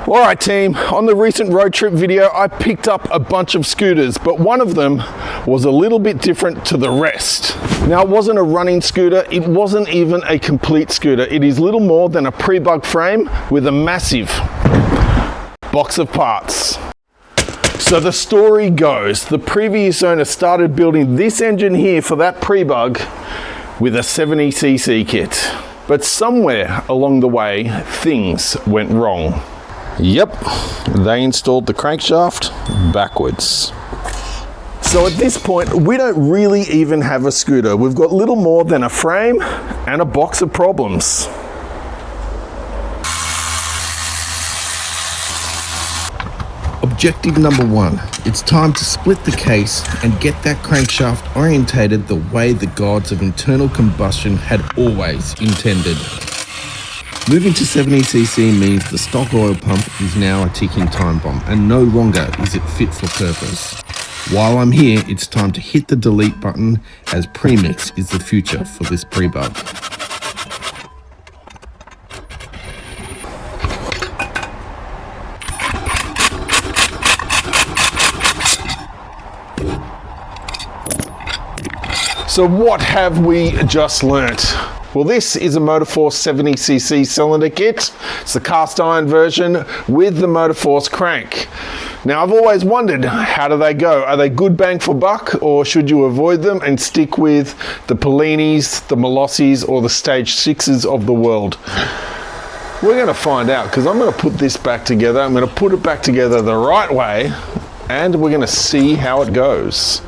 Alright team, on the recent road trip video I picked up a bunch of scooters, but one of them was a little bit different to the rest. Now it wasn't a running scooter, it wasn't even a complete scooter. It is little more than a Prebug frame with a massive box of parts. So the story goes, the previous owner started building this engine here for that Prebug with a 70cc kit. But somewhere along the way, things went wrong. Yep, they installed the crankshaft backwards. So at this point, we don't really even have a scooter. We've got little more than a frame and a box of problems. Objective number one, it's time to split the case and get that crankshaft orientated the way the gods of internal combustion had always intended. Moving to 70cc means the stock oil pump is now a ticking time bomb and no longer is it fit for purpose. While I'm here, it's time to hit the delete button as premix is the future for this Prebug. So what have we just learnt? Well, this is a Motorforce 70cc cylinder kit. It's the cast iron version with the Motorforce crank. Now, I've always wondered, how do they go? Are they good bang for buck, or should you avoid them and stick with the Polinis, the Molossis, or the Stage 6s of the world? We're going to find out, because I'm going to put this back together. I'm going to put it back together the right way, and we're going to see how it goes.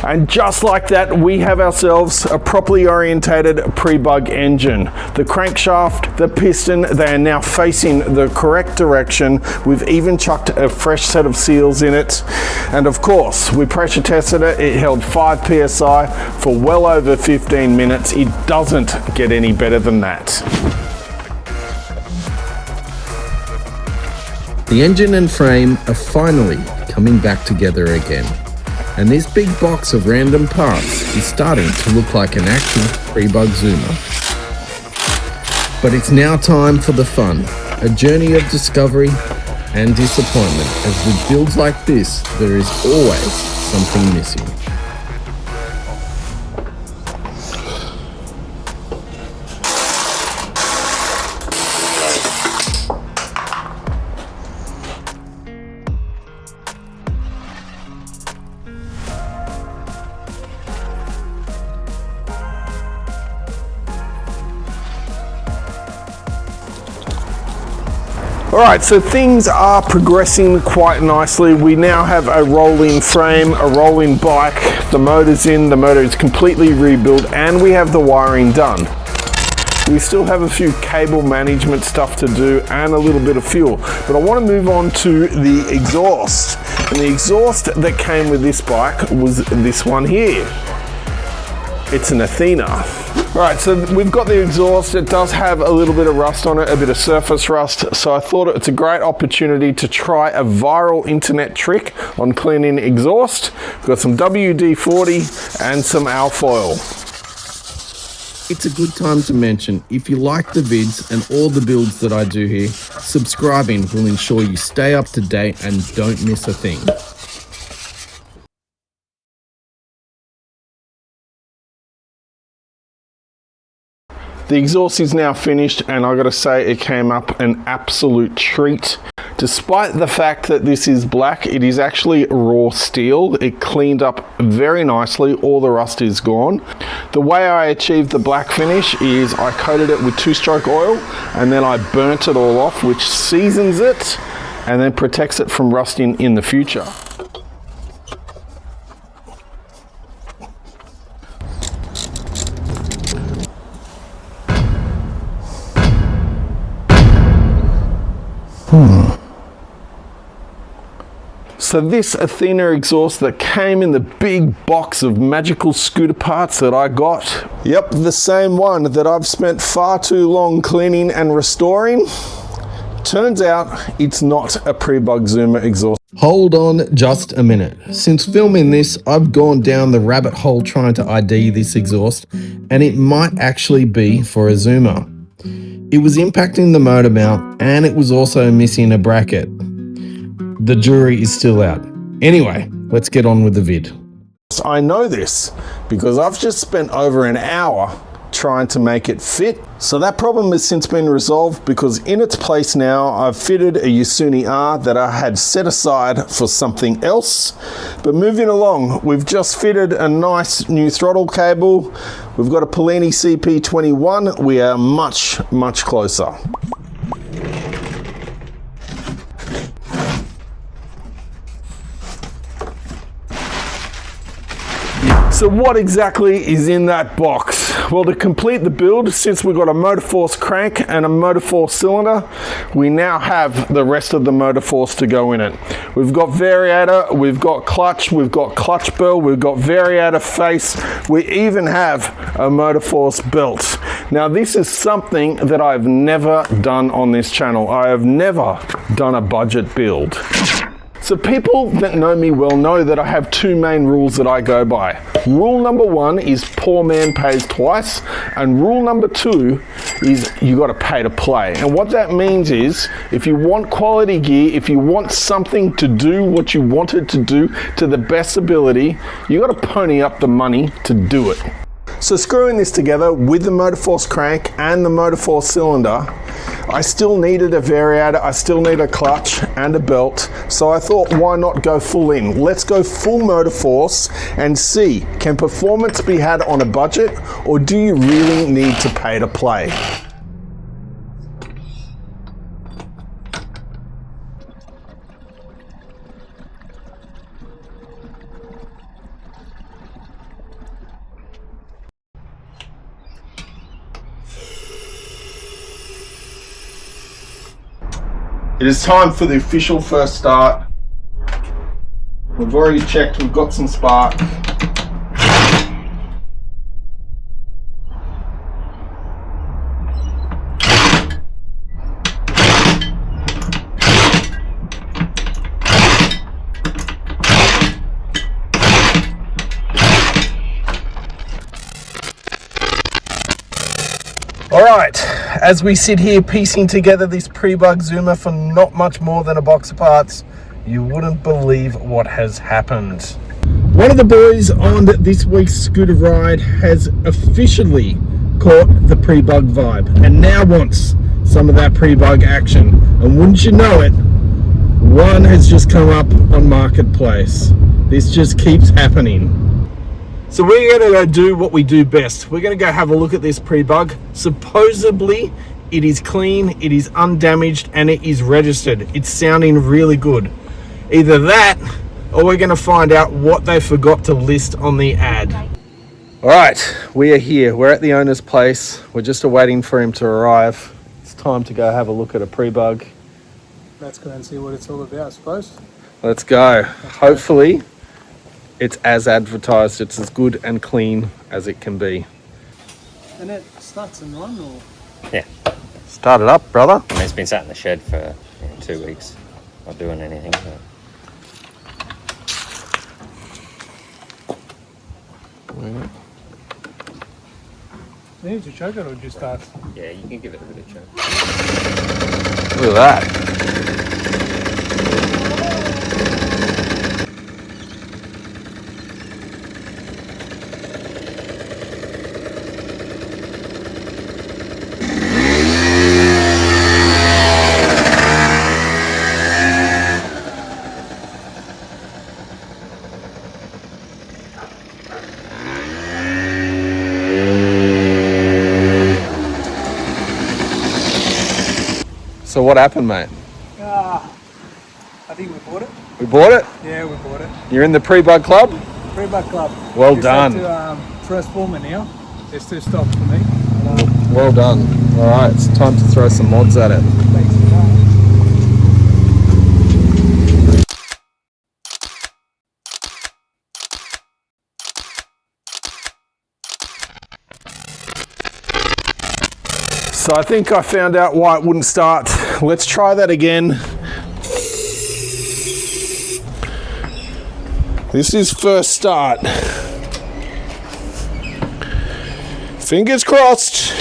And just like that, we have ourselves a properly orientated Prebug engine. The crankshaft, the piston, they are now facing the correct direction. We've even chucked a fresh set of seals in it. And of course, we pressure tested it. It held 5 PSI for well over 15 minutes. It doesn't get any better than that. The engine and frame are finally coming back together again. And this big box of random parts is starting to look like an actual Prebug Zoomer. But it's now time for the fun, a journey of discovery and disappointment, as with builds like this, there is always something missing. Alright, so things are progressing quite nicely. We now have a rolling frame, a rolling bike, the motor's in, the motor is completely rebuilt, and we have the wiring done. We still have a few cable management stuff to do and a little bit of fuel, but I want to move on to the exhaust. And the exhaust that came with this bike was this one here. It's an Athena. Alright, so we've got the exhaust. It does have a little bit of rust on it, a bit of surface rust, so I thought it's a great opportunity to try a viral internet trick on cleaning exhaust. We've got some WD-40 and some alfoil. It's a good time to mention, if you like the vids and all the builds that I do here, subscribing will ensure you stay up to date and don't miss a thing. The exhaust is now finished, and I gotta say it came up an absolute treat. Despite the fact that this is black, it is actually raw steel. It cleaned up very nicely, all the rust is gone. The way I achieved the black finish is I coated it with 2-stroke oil and then I burnt it all off, which seasons it and then protects it from rusting in the future. So this Athena exhaust that came in the big box of magical scooter parts that I got, yep, the same one that I've spent far too long cleaning and restoring, turns out it's not a Prebug Zoomer exhaust. Hold on just a minute. Since filming this, I've gone down the rabbit hole trying to ID this exhaust, and it might actually be for a zoomer. It was impacting the motor mount, and it was also missing a bracket. The jury is still out. Anyway, let's get on with the vid. I know this because I've just spent over an hour trying to make it fit. So that problem has since been resolved because in its place now I've fitted a Yasuni R that I had set aside for something else. But moving along, we've just fitted a nice new throttle cable. We've got a Polini CP21. We are much closer. So what exactly is in that box? Well, to complete the build, since we've got a motor force crank and a motor force cylinder, we now have the rest of the motor force to go in it. We've got variator, we've got clutch bell, we've got variator face, we even have a motor force belt. Now this is something that I've never done on this channel. I have never done a budget build. So people that know me well know that I have two main rules that I go by. Rule number one is poor man pays twice, and rule number two is you got to pay to play. And what that means is if you want quality gear, if you want something to do what you want it to do to the best ability, you got to pony up the money to do it. So screwing this together with the motor force crank and the motor force cylinder, I still needed a variator, I still need a clutch and a belt. So I thought, why not go full in? Let's go full motor force and see, can performance be had on a budget, or do you really need to pay to play? It is time for the official first start. We've already checked, we've got some spark. Alright, as we sit here piecing together this Prebug zoomer for not much more than a box of parts, you wouldn't believe what has happened. One of the boys on this week's scooter ride has officially caught the Prebug vibe and now wants some of that Prebug action. And wouldn't you know it, one has just come up on Marketplace. This just keeps happening. So we're going to go do what we do best. We're going to go have a look at this Prebug. Supposedly, it is clean, it is undamaged, and it is registered. It's sounding really good. Either that, or we're going to find out what they forgot to list on the ad. All right, we are here. We're at the owner's place. We're just awaiting for him to arrive. It's time to go have a look at a Prebug. Let's go and see what it's all about, I suppose. Let's go. Hopefully, it's as advertised. It's as good and clean as it can be. And it starts and run, or? Yeah. Start it up, brother. I mean, it's been sat in the shed for 2 weeks, not doing anything. But... You need to choke it or just start? yeah, you can give it a bit of choke. Look at that. So what happened, mate? I think we bought it. We bought it? Yeah, we bought it. You're in the Prebug Club? Prebug Club. Well Just done. have to transform it now. There's 2 stops for me. Well done. All right, it's time to throw some mods at it. Thanks for that. So I think I found out why it wouldn't start. Let's try that again. This is first start. Fingers crossed.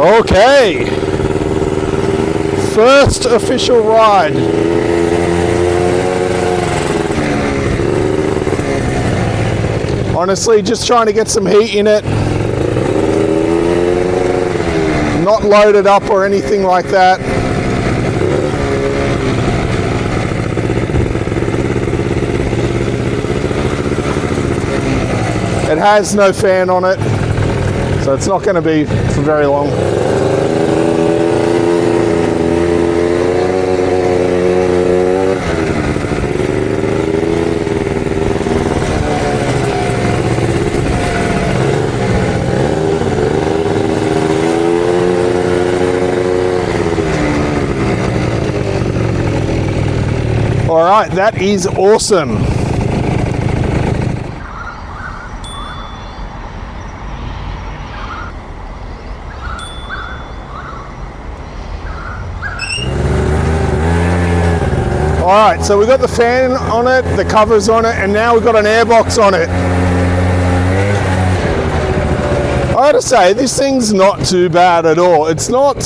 Okay, first official ride. Honestly, just trying to get some heat in it. Not loaded up or anything like that. It has no fan on it, so it's not going to be for very long. All right, that is awesome. All right, so we've got the fan on it, the covers on it, and now we've got an airbox on it. I gotta say, this thing's not too bad at all. It's not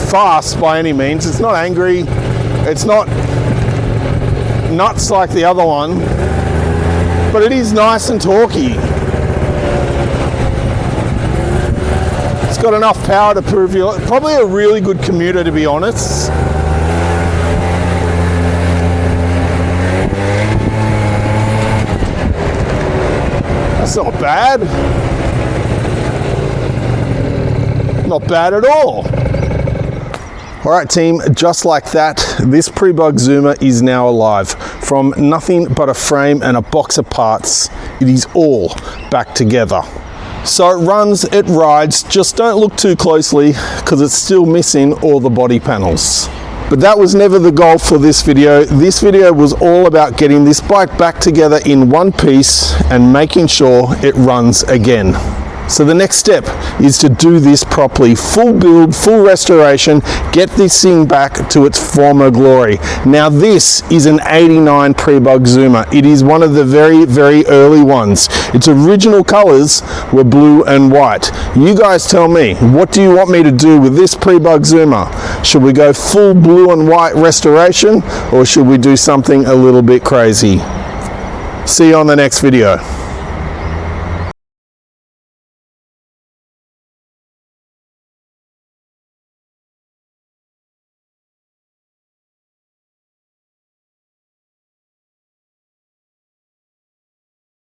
fast by any means. It's not angry. It's not nuts like the other one, but it is nice and torquey. It's got enough power to prove you, probably a really good commuter, to be honest. That's not bad. Not bad at all. All right, team, just like that, this Prebug Zoomer is now alive. From nothing but a frame and a box of parts, it is all back together. So it runs, it rides, just don't look too closely because it's still missing all the body panels. But that was never the goal for this video. This video was all about getting this bike back together in one piece and making sure it runs again. So the next step is to do this properly. Full build, full restoration, get this thing back to its former glory. Now this is an 89 Prebug Zoomer. It is one of the very, very early ones. Its original colors were blue and white. You guys tell me, what do you want me to do with this Prebug Zoomer? Should we go full blue and white restoration, or should we do something a little bit crazy? See you on the next video.